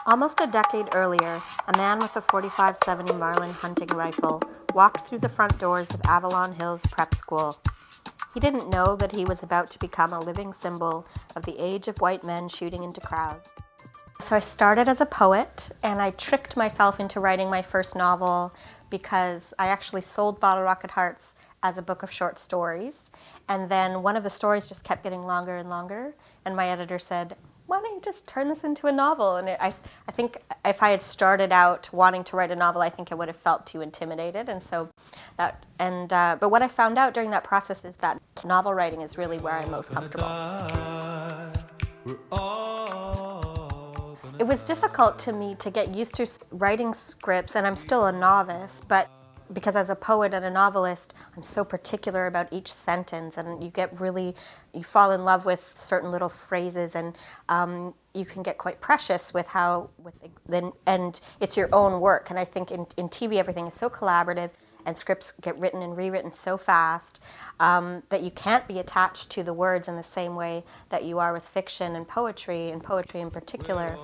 Almost a decade earlier, a man with a .45-70 Marlin hunting rifle walked through the front doors of Avalon Hills Prep School. He didn't know that he was about to become a living symbol of the age of white men shooting into crowds. So I started as a poet, and I tricked myself into writing my first novel because I actually sold Bottle Rocket Hearts as a book of short stories. And then one of the stories just kept getting longer and longer, and my editor said, why don't you just turn this into a novel? And I think if I had started out wanting to write a novel, I think I would have felt too intimidated. And so but what I found out during that process is that novel writing is really where I'm most comfortable. It was difficult to me to get used to writing scripts, and I'm still a novice, but because as a poet and a novelist, I'm so particular about each sentence, and you fall in love with certain little phrases, and you can get quite precious and it's your own work. And I think in TV everything is so collaborative, and scripts get written and rewritten so fast that you can't be attached to the words in the same way that you are with fiction and poetry in particular.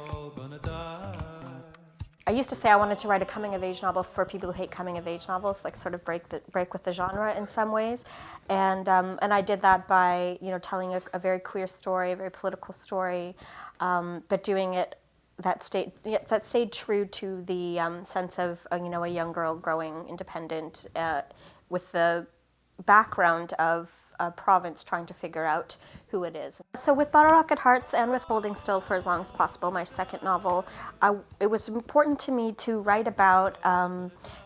I used to say I wanted to write a coming-of-age novel for people who hate coming-of-age novels, like sort of break with the genre in some ways, and I did that by telling a very queer story, a very political story, but doing it that stayed true to the sense of a young girl growing independent with the background of a province trying to figure out who it is. So with Bottle Rocket Hearts and with Holding Still for as Long as Possible, my second novel, it was important to me to write about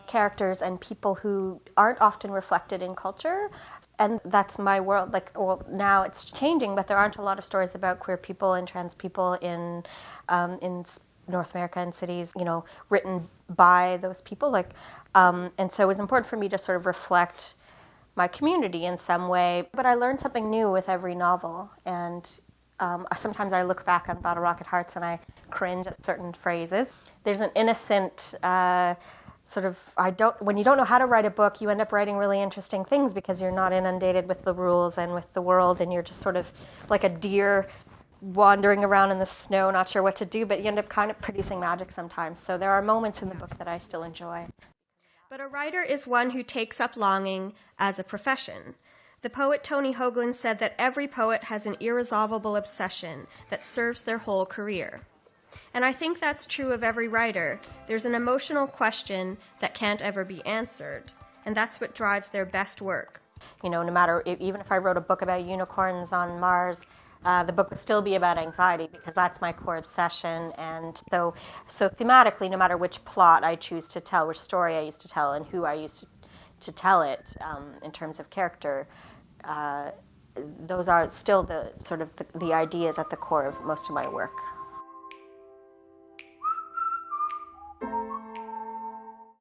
characters and people who aren't often reflected in culture. And that's my world. Now it's changing, but there aren't a lot of stories about queer people and trans people in North America and cities, written by those people. And so it was important for me to sort of reflect my community in some way. But I learned something new with every novel, and sometimes I look back on Bottle Rocket Hearts and I cringe at certain phrases. There's an innocent when you don't know how to write a book, you end up writing really interesting things because you're not inundated with the rules and with the world, and you're just sort of like a deer wandering around in the snow, not sure what to do, but you end up kind of producing magic sometimes. So there are moments in the book that I still enjoy. But a writer is one who takes up longing as a profession. The poet Tony Hoagland said that every poet has an irresolvable obsession that serves their whole career. And I think that's true of every writer. There's an emotional question that can't ever be answered, and that's what drives their best work. No matter, even if I wrote a book about unicorns on Mars, the book would still be about anxiety because that's my core obsession. And so thematically, no matter which plot I choose to tell, which story I used to tell, and who I used to tell it in terms of character, those are still the ideas at the core of most of my work.